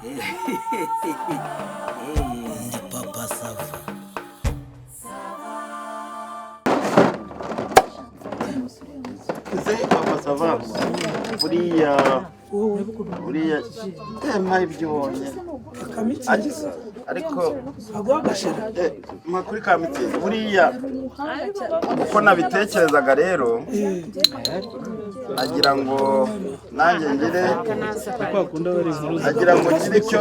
Ndi papa sava. Ese papa sava. Buriya tema ibyo ubonye. Ariko makuri ka mitezi buriya uko nabitekerezaga rero agira ngo nanjye ngire agira ngo ngire icyo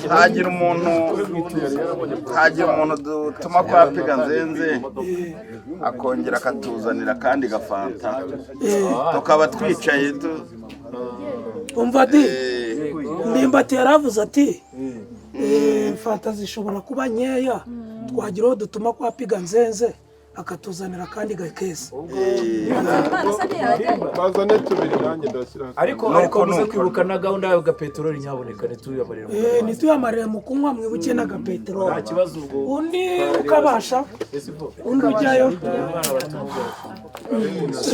hagira umuntu dutuma kwa piga nzenze akongera akatuzanira kandi gafanta tukaba twicaye umva di ndimbati yaravuze ati fanta zishobora kuba nkeya twagira uwo dutuma kwa piga nzenze akatuzanira kandi gakeza bazane tubiri nanjye ndashyira ariko muze kwibuka na gahunda yawe ga peteroli nyaboneka ntituyamarire mu kunywa mwibuke na gapeteroli nta kibazo ubwo undi ukabasha undi ujyayo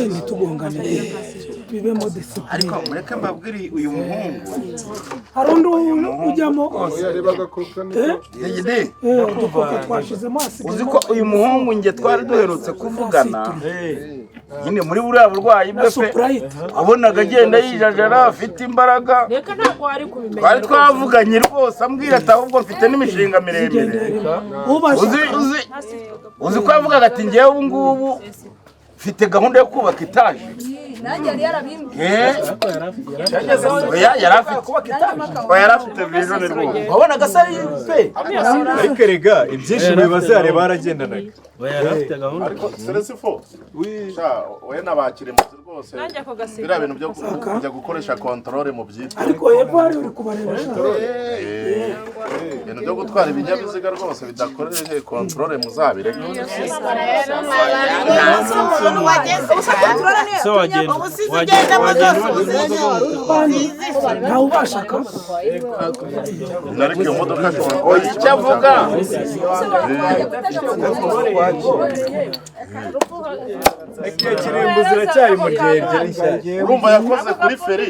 ntitugonganire bibe modesite ariko mureke mbabwire uyu muhungu hari undi ujyamo yarebaga kuko udukoka twashizemo uzi ko uyu muhungu nge twari duherutse kuvugana nyine muri buriya burwayi bwe pe wabonaga agenda yijajara afite imbaraga twari twavuganye rwose ambwira ati ahubwo mfite n'imishinga miremire uzi ko yavugaga ati ngewe ubu ngubu mfite gahunda yo kubaka etaje yari afite vision rwose wabonaga asa pe ariko erega ibyishimo bibaze yare baragendanaga ariko Celestifo we nabakire mu rwose biriya bintu byo kujya gukoresha controle mu byitwa ariko yego ari uri kubareba ibintu byo gutwara ibinyabiziga rwose bidakoresheje controle muzabireka so wagenda ntawe ubashaka ariko iyo modoka ashobora icyo avuga ikirimbo ziracyari mu gihe urumva yakoze kuri feri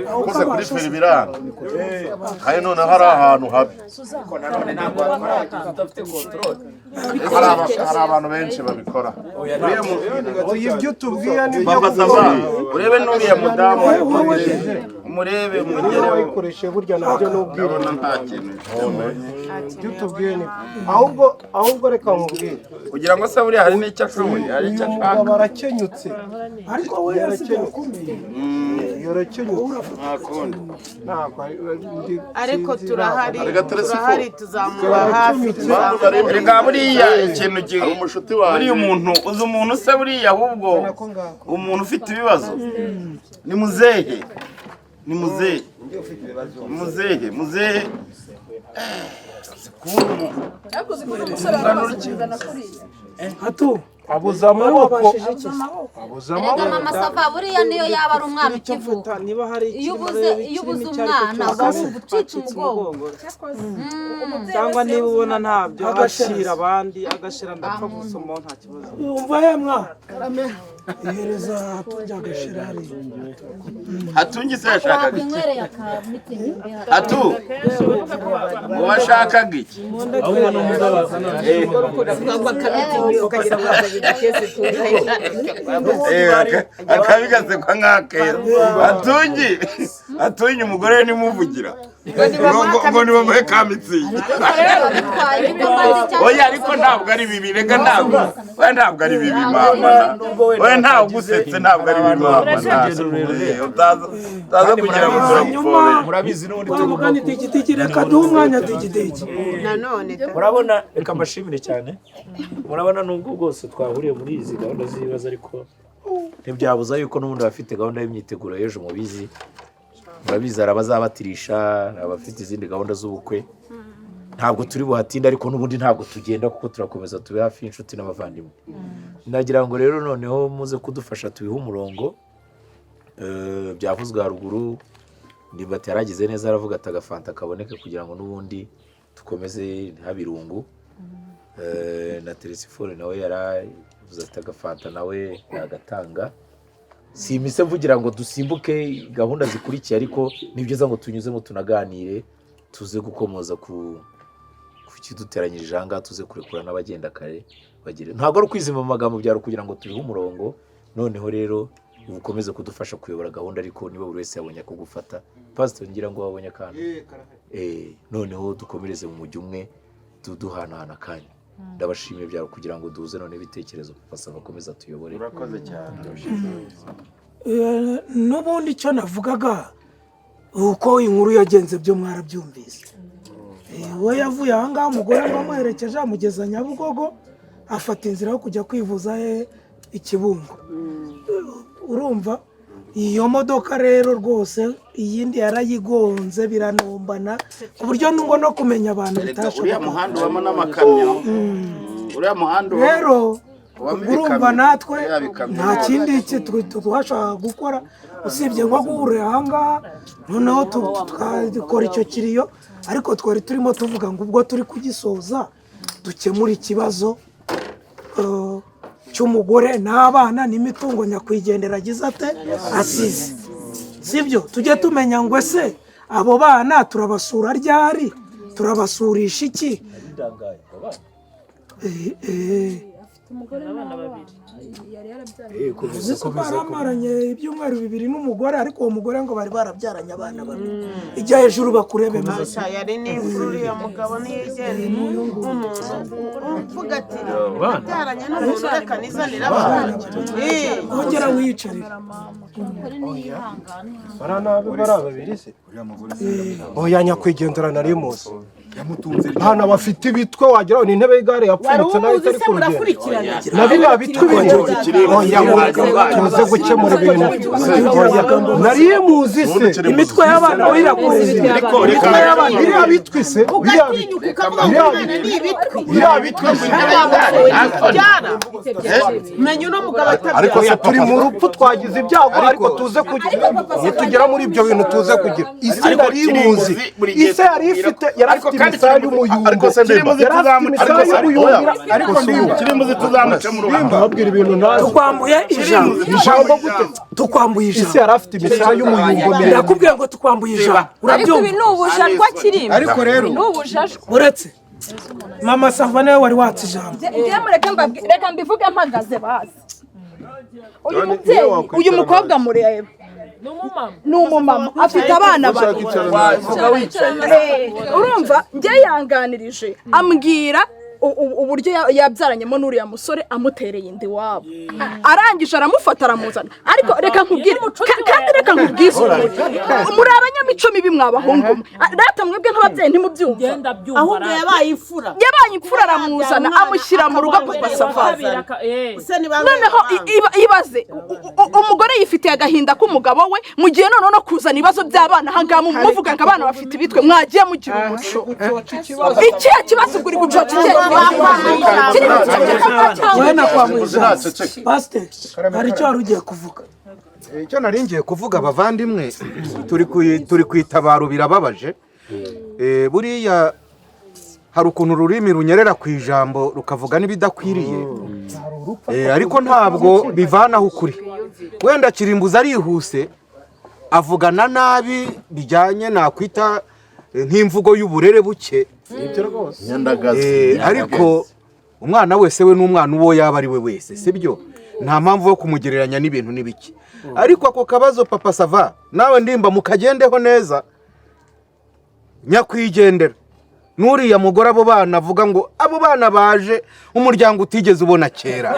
yakoze kuri feri biranga kandi none hari ahantu habi hari abantu benshi babikora ibyo tubwira ni urebe n'uriya mudamu umurebe mugere wayikoreshe burya nabyo n'ubwira nta kintu ibyo tubwiye ni ahubwo reka nkubwire kugira ngo se buriya hari n'icyo ashoboye hari icyo ashaka barakenyutse ariko we yasigaye akomeye ariko turahari tuzamuba hafi reka buriya ikintu buriya umuntu uzi umuntu se buriya ahubwo umuntu ufite ibibazo ni muzehe hato abuza amaboko Erega mama sava buriya niyo yaba ari umwana ukivuka iyo ubuze umwana uba wumva ucitse umugongo cyangwa niba ubona ntabyo agashira abandi agashira ndapfa gusoma nta kibazo umva yemwa ihereza hatunge agashira hari hatunge se yashakaga iki hatu washakaga iki ahubwo no muzabazana akabigaze kwa nkakera hatunge umugore we nimuvugira ngo ni mamaye ka mitsingi oya ariko ntabwo ari bibi reka ntabwo ari bibi mama we ntawe ugusetse ntabwo ari bibi mama utaza kugira ngo turamufobere murabizi n'ubundi tugomba digidigi reka duhe umwanya digidigi nanone murabona reka mbashimire cyane murabona nubwo bwose twahuriye muri izi gahunda z'ibibazo ariko ntibyabuza yuko n'ubundi bafite gahunda y'imyiteguro y'ejo mubizi murabizi hari abazabatirisha abafite izindi gahunda z'ubukwe ntabwo turi buhatinde ariko n'ubundi ntabwo tugenda kuko turakomeza tube hafi y'inshuti n'abavandimwe ndagira ngo rero noneho muze kudufasha tubihe umurongo byavuzwe haruguru ndimbati yaragize neza aravuga ati agafanta kaboneke kugira ngo n'ubundi dukomeze habirungu na Telesifone nawe yaravuze ati agafanta nawe yagatanga si imise mvugira ngo dusimbuke gahunda zikurikiye ariko ni byiza ngo tunyuzemo tunaganire tuze gukomoza ku kiduteranyirije aha ngaha tuze kurekura n'abagenda kare bagire ntabwo ari ukwizima mu magambo byaro kugira ngo tubihe umurongo noneho rero ukomeze kudufasha kuyobora gahunda ariko niba buri wese yabonye kugufata pastor ngira ngo wabonye kandi noneho dukomereze mu mujyi umwe duhanahana akanya ndabashimiye byaro kugira ngo duhuze none ibitekerezo basaba bakomeza tuyobore urakoze cyane n'ubundi icyo navugaga uko inkuru yagenze byo mwarabyumvise we yavuye aha ngaha umugore ngo amuherekeje amugeza Nyabugogo afata inzira yo kujya kwivuza Ikibungo urumva iyo modoka rero rwose iyindi yarayigonze biranombana ku buryo nubwo no kumenya abantu bitashoboka uriya muhanda ubamo n'amakamyo uriya muhanda rero urumva natwe nta kindi twashaka gukora usibye nko guhurira aha ngaha noneho tukakora icyo kiriyo ariko twari turimo tuvuga ngo ubwo turi kugisoza dukemura ikibazo cy'umugore n'abana n'imitungo nyakwigendera agize ate asize sibyo tujye tumenya ngo ese abo bana turabasura ryari turabasurisha iki uzi ko baramaranye ibyumweru 2 n'umugore ariko uwo mugore ngo bari barabyaranye abana babiri ijya hejuru bakurebe maze yari n'imfuru ya mugabo niyegere umuntu uvuga ati byaranye n'umuntu reka nizanira abana ongera wiyicarire bara babiri se oya nyakwigendera nari muzi hana bafite ibitwe wagira ni intebe y'igare yapfuritse nayo itari ku rugendo nabiba bitwe tuze gukemura ibintu nari muzi se imitwe y'abana irakoze imitwe y'abana iriya bitwe se iriya bitwe menye uno mugabo ariko se turi mu rupfu twagize ibyago ariko tuze kugira nitugera muri ibyo bintu tuze kugira isi nari muzi ise yari ifite yarafite imisaya y'umuyumbo ariko se ndemba ariko kirimuzi tuzamuce mu ruhando babwira ibintu nazo tukwambuye ijambo gute tukwambuye ijambo ise yarafite imisaya y'umuyumbo ndakubwiye ngo tukwambuye ijambo ariko ibi n'ubujajwa kirimo ariko rero n'ubujajwa uretse mama Sava nawe wari watse ijambo reka mbivuge mpagaze bazi uyu mubyeyi uyu mukobwa mureba ni umumama afite abana babiri urumva njye yanganirije ambwira uburyo yabyaranyemo n'uriya musore amutereye inda iwabo arangije aramufata aramuzana ariko reka nkubwire kandi reka nkubwize muri abanyamico mibi mwabahungu data mwebwe nk'ababyeyi ntimubyumva ahubwo yabaye imfura aramuzana amushyira mu rugo papa Sava noneho ibaze umugore yifitiye agahinda k'umugabo we mu gihe noneho no kuzana ibibazo by'abana aha ngaha muvuga ngo abana bafite ibitwe mwagiye mugira umuco ikihe kibazo uri gucoca ikihe hari icyo wari ugiye kuvuga icyo nari ngiye kuvuga abavandimwe turi kwitabaro birababaje buriya hari ukuntu ururimi runyerera ku ijambo rukavuga n'ibidakwiriye ariko ntabwo bivanaho ukuri wenda Kirimbuzi arihuse avugana nabi bijyanye nakwita nk'imvugo y'uburere buke ariko umwana wese we n'umwana uwo yaba ari we wese sibyo nta mpamvu yo kumugereranya n'ibintu n'ibiki ariko ako kabazo papa Sava nawe ndimba mukagendeho neza nyakwigendera n'uriya mugore abo bana avuga ngo abo bana baje umuryango utigeze ubona kera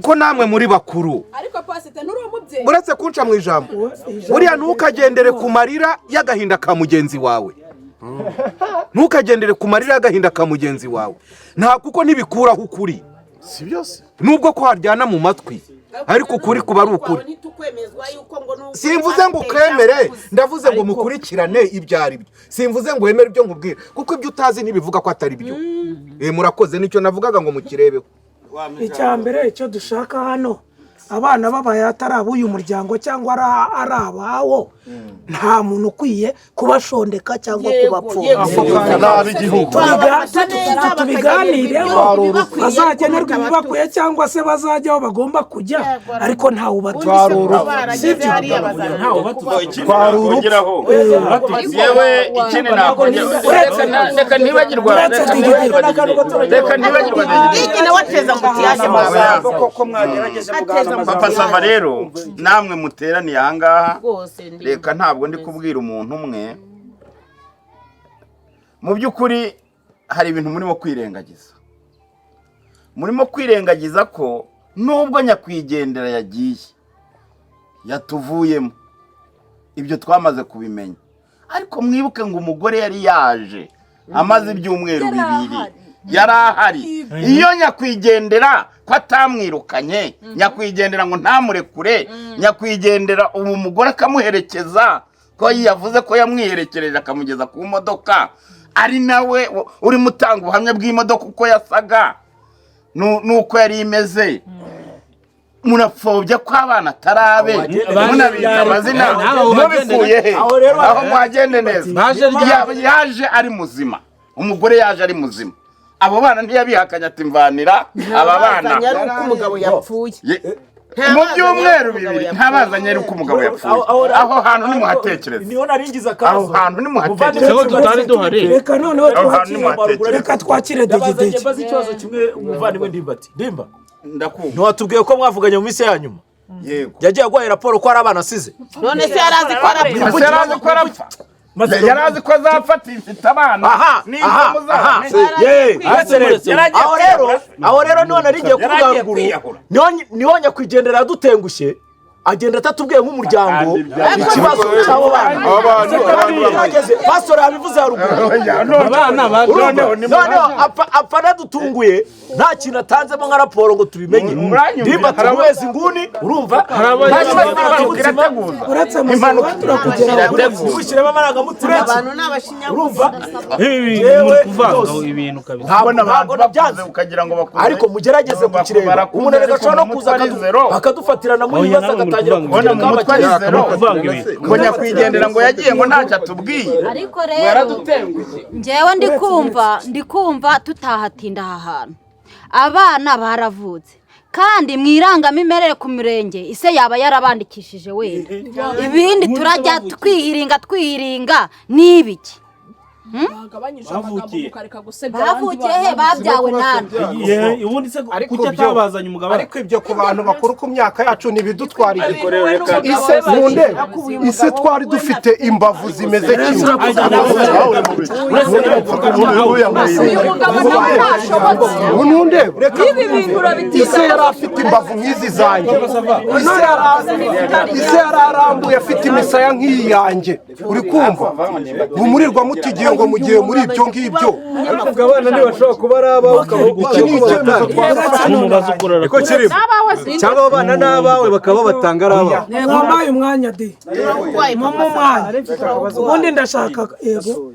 ko namwe muri bakuru ariko pasite nturi umubyeyi uretse kunca mu ijambo buriya ntukagendere ku marira y'agahinda ka mugenzi wawe ntukagendere ku marira y'agahinda ka mugenzi wawe nta kuko ntibikuraho ukuri si byose nubwo ko haryana mu matwi ariko ukuri kuba ari ukuri simvuze ngo ukemere ndavuze ngo mukurikirane ibyo ari byo simvuze ngo wemere ibyo nkubwira kuko ibyo utazi ntibivuga ko atari byo murakoze nicyo navugaga ngo mukirebeho icya mbere icyo dushaka hano abana babaye atari ab'uyu muryango cyangwa ari abawo nta muntu ukwiye kubashondeka cyangwa kubapfura tubiganireho bazagenerwa ibibakwiye cyangwa se bazajya aho bagomba kujya ariko ntawe ubatwara sibyo yewe ikindi nakongera reka ntibagirwa papa sava rero namwe muteraniye ahangaha reka ntabwo ndi kubwira umuntu umwe mu by'ukuri hari ibintu murimo kwirengagiza ko nubwo nyakwigendera yagiye yatuvuyemo ibyo twamaze kubimenya ariko mwibuke ngo umugore yari yaje amaze ibyumweru bibiri yari ahari iyo nyakwigendera ko atamwirukanye nyakwigendera ngo ntamurekure nyakwigendera ubu mugore akamuherekeza ko yavuze ko yamwiherekereje akamugeza ku modoka ari nawe urimo utanga ubuhamya bw'imodoka uko yasaga nuko yari imeze munapfobya ko abana atarabe munabita amazina mubikuye he aho mwagende neza yaje ari muzima umugore yaje ari muzima abo bana ntiyabihakanya ati mvanira aba bana umugabo yapfuye mu byumweru bibiri ntabazanye ari uko umugabo yapfuye aho hantu nimuhatekereza aho hantu nimuhatekereza reka noneho twakire degedege mbaze ikibazo kimwe umuvandimwe Ndimba ntiwatubwiye ko mwavuganye mu minsi ya nyuma yagiye aguhaye raporo ko hari abana asize none se yarazi ko arapfa yarazi ko azafata ifite abana aho rero niho nari ngiye kuvuga ruguru niho nyakwigendera yadutengushye agenda atatubwiye nk'umuryango ikibazo cy'abo bana pastor yabivuze haruguru noneho apfa nadutunguye nta kintu atanzemo nka raporo ngo tubimenye nimba tumuwezi inguni urumva uretse muziba turakugera ushyiremo amarangamutima abantu n'abashinya urumva ntabwo nabyanze ukagira ngo bakure ariko mugerageze kukireba umuntu agashobora no kuza bakadufatirana muri bibazo agatangira kubona mu mutwe ari zero ngo nyakwigendera ngo yagiye ngo ntacyo atubwiye ariko rero njyewe ndikumva tutahatinda aha hantu abana baravutse kandi mu irangamimerere ku mirenge ise yaba yarabandikishije wenda ibindi turajya twihiringa n'ibiki bavukiye he babyawe nande kuki atabazanye umugabo ariko ibyo ku bantu bakuru ku myaka yacu ntibidutwara ise twari dufite imbavu zimeze kimwe ise yari afite imbavu nk'izi zanjye ise yari arambuye afite imisaya nk'iyi yanjye uri kumva mumurirwa mutigiye ngo mugiye muri ibyo ngibyo ariko abana ntibashobora kuba ari abawe iki ni icyemezo twafashe cyangwa abana n'abawe bakaba batanga ari abawe mwambaye umwanya de mama umwanya ubundi ndashaka yego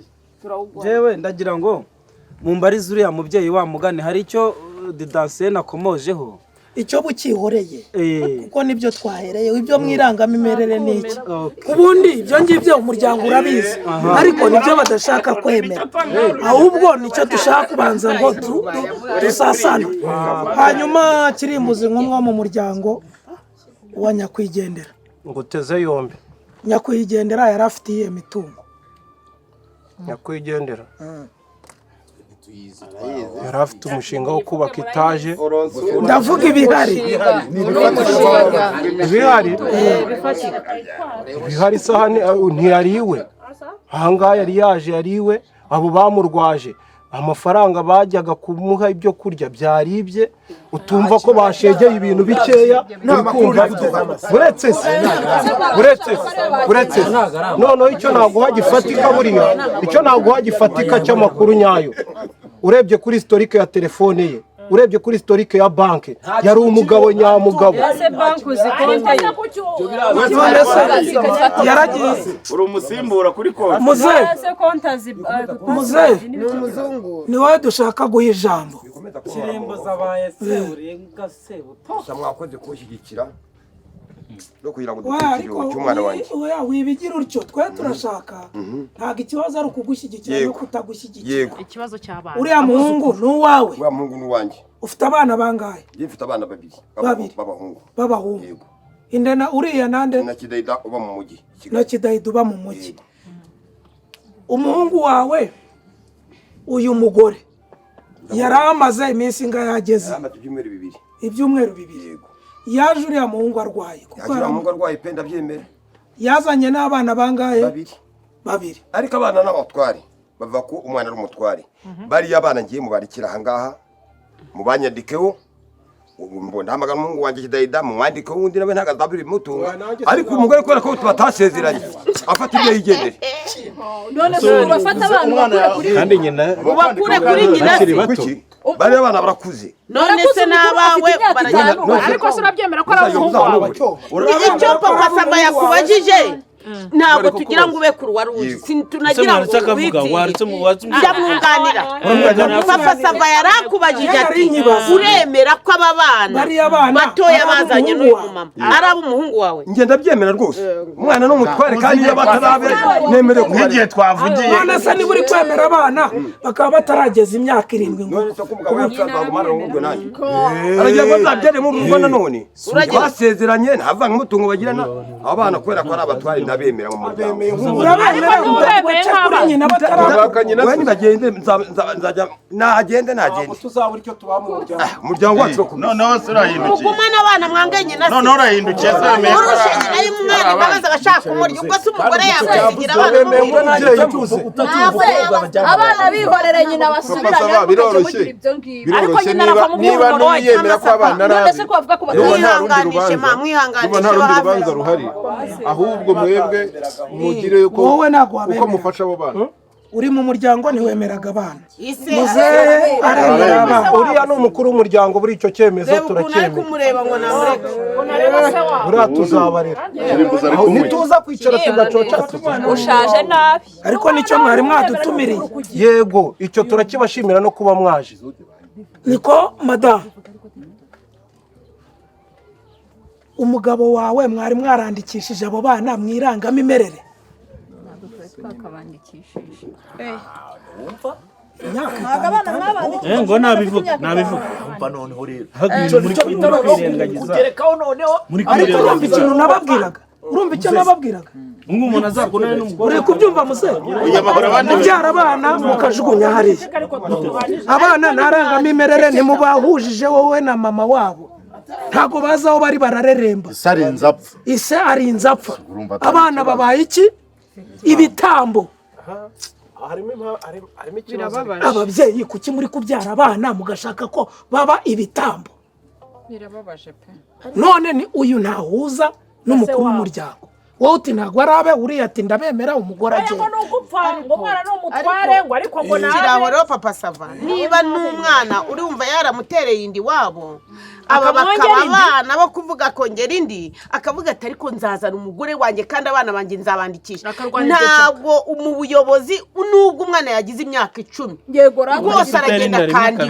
jewe ndagira ngo mumbarize uriya mubyeyi wa mugane hari icyo Didansiyene akomojeho icyo bukihoreye kuko nibyo twahereyeho ibyo mwirangamimerere n'iki ubundi ibyo ngibyo umuryango urabizi ariko nibyo badashaka kwemera ahubwo nicyo dushaka kubanza ngo dusasane hanyuma kirimbuzi nk'umwe mu muryango wa nyakwigendera nguteze yombi nyakwigendera yari afite iyihe mitungo nyakwigendera yari afite umushinga wo kubaka etaje ndavuga ibihari isaha ntiyari iwe ahangaha yari yaje yari iwe abo bamurwaje amafaranga bajyaga kumuha ibyo kurya byaribye utumva ko bashegeye ibintu bikeya uretse noneho icyo naguha gifatika buriya icyo naguha gifatika cy'amakuru nyayo urebye kuri historike ya telefone ye urebye kuri historique ya banki yari umugabo nyamugabo. yaragiye uri umusimbura kuri konti. muzehe ni wowe dushaka guha ijambo. kirembo zabaye seburenga sebuto mwakoze kunshyigikira no kugira ngo ariko dukurikize cy'umwana wanjye. wibigira utyo twe turashaka ntabwo ikibazo ari ukugushyigikira no kutagushyigikira. Ikibazo cy'abana uriya muhungu ni uwawe. uriya muhungu ni uwanjye. ufite abana bangahe? Njye mfite abana babiri b'abahungu. indena uriya nande? na Kidahida uba mu mujyi. na Kidahida uba mu mujyi. umuhungu wawe uyu mugore yari amaze iminsi inga yageze? ibyumweru bibiri. yaje uriya muhungu arwaye kuko muhungu arwaye pe ndabyemera. yazanye n'abana bangahe? babiri. ariko abana n'abatware bava ko umwana ari umutware. bariya abana ngiye mubarikira aha ngaha mubanyandikeho ndahamagara umuhungu wanjye Kidahida mumwandikeho undi nawe ntabwo azabura ibimutunga. ariko umugore kubera ko batasezeranye afata ibyo yigendere. none se bafata abana kandi nyina ubakure kuri nyina bariya abana barakuze. none se n'abawe baragenda ariko se urabyemera ko ari umuhungu wawe? icyo papa Saba yakubajije ntabwo tugira ngo ube kuru waruzi tunagira ngo ndamwunganira. Papa Saba yarakubajije ati uremera ko aba bana batoya bazanye n'uyu mumama ari ab'umuhungu wawe? Njye ndabyemera rwose. umwana n'umutware kandi iyo batarabe nemerewe nk'igihe twavugiye. none se niba uri kwemera abana bakaba batarageza imyaka 7 ngo aragira ngo nzabyere mu rugo nanone basezeranye ntavanga umutungo bagirana abana kubera ko ari abatware ndabemera mu muryango. tuzabura icyo tuba mu muryango. umuryango wacu noneho se urahindukiye. ugumana abana mwanganye na se noneho urahindukiye zemeye. urushenye nayo umwana imbabazi agashaka umurya ubwo se umugore yakwisigira abana abana bihorere nyina basubiranye biroroshye. biroroshye niba n'uyemera ko abana ari none se ko bavuga ko mwihanganishe rubanza ruhari ahubwo mwebwe mugire wowe ntabwo wabemera uko mufasha abo bana. uri mu muryango ntiwemeraga abana. muzehe areba uriya ni umukuru w'umuryango buri icyo cyemezo turacyemera. uriya tuzabarera ntituza kwicara tugacoca ushaje nabi ariko nicyo mwari mwadutumiriye. yego icyo turakibashimira no kuba mwaje. niko madamu umugabo wawe mwari mwarandikishije abo bana mu irangamimerere? ngo nabivuga umva noneho rero kugerekaho noneho ariko urumva ikintu nababwiraga? urumva icyo nababwiraga? umuntu azakubona n'umugore. uri kubyumva muzehe? mubyara abana mukajugunya hariya. abana ntarangamimerere ntimubahujije wowe na mama wabo. ntago bazi aho bari barareremba. ise arinze apfa. abana babaye iki? ibitambo. ababyeyi kuki muri kubyara abana mugashaka ko baba ibitambo? birababaje pe. none ni uyu ntahuza n'umukuru w'umuryango. wowe uti ntabwo ari abe, uriya ati ndabemera, umugore agenda. ngo n'ugupfa ngo umwana n'umutware ngo ariko ngo nawe kiraho rero Papa Sava niba n'umwana urumva yaramutereye indi wabo aba bakaba abana bo kuvuga kongera indi akavuga ati ariko nzazana umugore wanjye kandi abana banjye nzabandikisha. ntabwo mu buyobozi nubwo umwana yagize imyaka 10 yego rwose aragenda kandi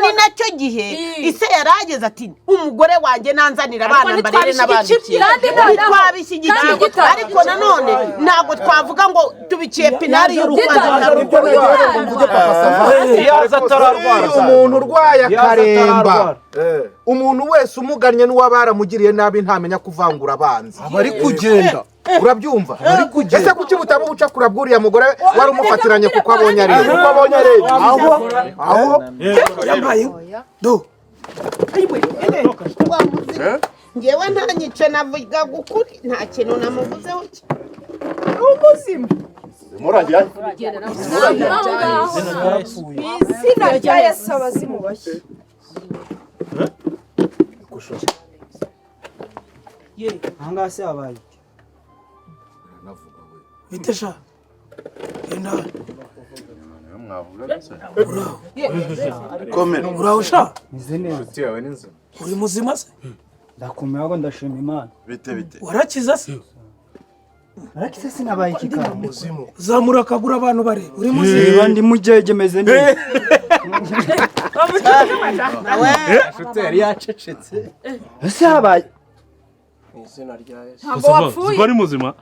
ni nacyo gihe ise yarageze ati umugore wanjye nanzanira abana mbarere n'abandikisha twabishyigikiye ariko nanone ntabwo twavuga ngo tubikiye pinari y'urukundo. umuntu urwaye akaremba, umuntu wese umugannye n'uwabaramugiriye nabi ntamenya kuvangura abanzi. bari kugenda urabyumva? ese kuki butaba ubucakura bw'uriya mugore wari umufatiranye kuko abonye ari aho yambaye do ngewe ntanyice navuga gukuri nta kintu namuvuzeho cye ubuzima murangira izina rya Yesu abazimubashye. ahangaha se habaye bitesha enda mwavuga se komera uraho sha Meze neza yawe n'inzu. uri muzima se ndakomeye ahubwo ndashima imana bite warakiza se arakize sinabaye ikikara zamura akagura abantu bare uri muzima niba ndi mugege meze neza Nshuti yari yacecetse. ese habaye ntabwo wapfuye bari muzima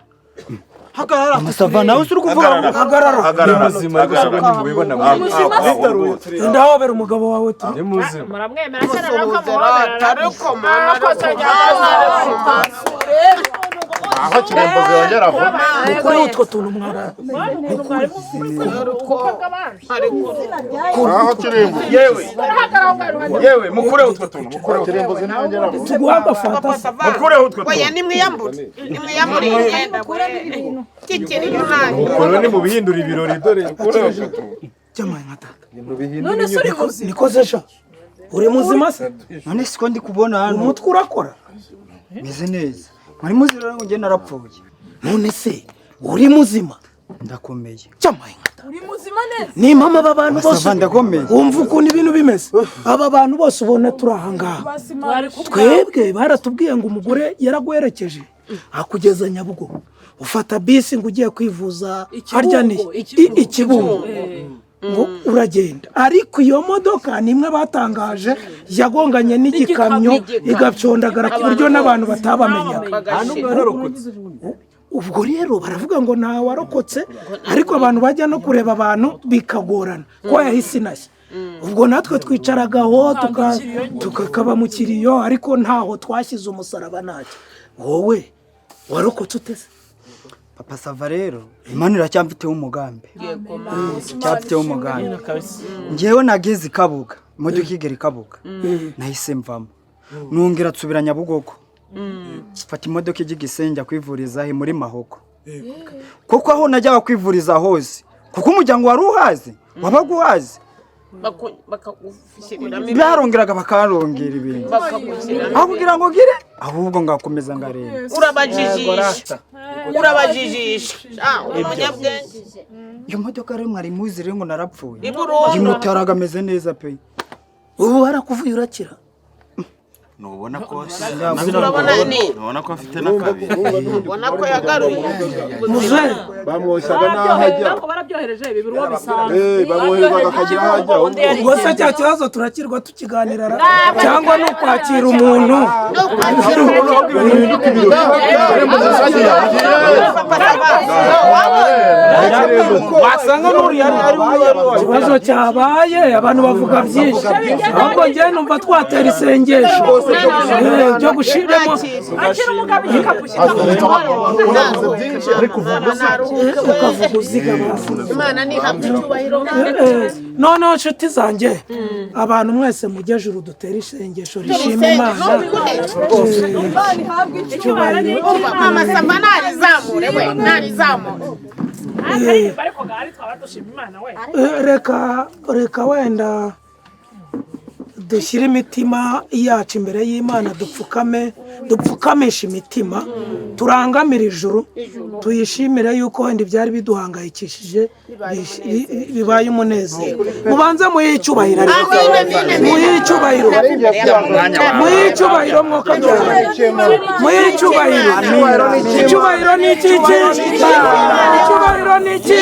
hagarara amasava nawe uri kuvuga hagarara Muzima ariko shabwo ntimubibona mwe. ndahobera umugabo wawe tu Ni muzima. muramwemera cyane nawe ukamuhobera ariko mana aho kirembo ziyongeraho kuri utwo tuntu mwara aho kirembo yewe mukure utwo tuntu mukure kirembo ziyongeraho tuguhaga fanta mukure utwo tuntu oya nimwiyambure imyenda kikiri yunaye Uko ni mu bihindura ibirori dore. cyamaye nka tata none se uri muzima nikoze sha uri muzima se none siko ndi kubona hano umutwe urakora meze neza muri muzira ngo ngende narapfuye none se uri muzima ndakomeye cyamaye nka tata uri muzima neza ni mama aba bantu bose Basava ndakomeye wumva ukuntu ibintu bimeze aba bantu bose ubona turi aha ngaha twebwe baratubwiye ngo umugore yaraguherekeje akugeza Nyabugogo ufata bisi ngo ugiye kwivuza harya ni ikibungo ngo uragenda ariko iyo modoka nimwe batangaje yagonganye n'igikamyo igapyondagara ku buryo n'abantu batabamenyaga ubwo rero baravuga ngo nta warokotse ariko abantu bajya no kureba abantu bikagorana ko yahise inashya ubwo natwe twicaragaho tukakaba mu kiriyo ariko ntaho twashyize umusaraba ntacyo wowe warokotse uteze papa sava rero imana iracyamfiteho umugambi cyafiteho umugambi ngewe nageze ikabuga imodoka igera ikabuga nahise mvamo nongera nsubira Nyabugogo fata imodoka ijya Gisenyi kwivuriza he muri Mahoko kuko aho najyaga kwivuriza hose kuko umuryango wari uhazi wabaga uhazi barongeraga bakarongera ibintu aho kugira ngo gire ahubwo ngakomeza ngareba urabajijisha umunyabwenge iyo modoka rero mwari muzi rero ngo narapfuye imutaraga ameze neza pe ubu harakuvuye urakira nubona ko urabona ko afite n'akabiri ubona ko yagaruye muze bamwoshyaga n'aho ajya barabyohereje bibiri uwo bisanzwe bamwoherwaga akagira aho ajya ubwo se cya kibazo turakirwa tukiganira cyangwa no kwakira umuntu wasanga n'uriya ari ikibazo cyabaye abantu bavuga byinshi ahubwo njyewe numva twatera isengesho byo gushiramo akira umugabo igikapu ukavuga uzigama imana nihabwa icyubahiro noneho nshuti zanjye abantu mwese mujye juru dutera isengesho rishima imana mama samba narizamure we narizamure reka wenda dushyire imitima yacu imbere y'Imana dupfukamisha imitima turangamira ijuru tuyishimire yuko wenda ibyari biduhangayikishije bibaye umunezero mubanze muhe icyubahiro muhe icyubahiro mwuka muhe icyubahiro icyubahiro ni iki icyubahiro ni iki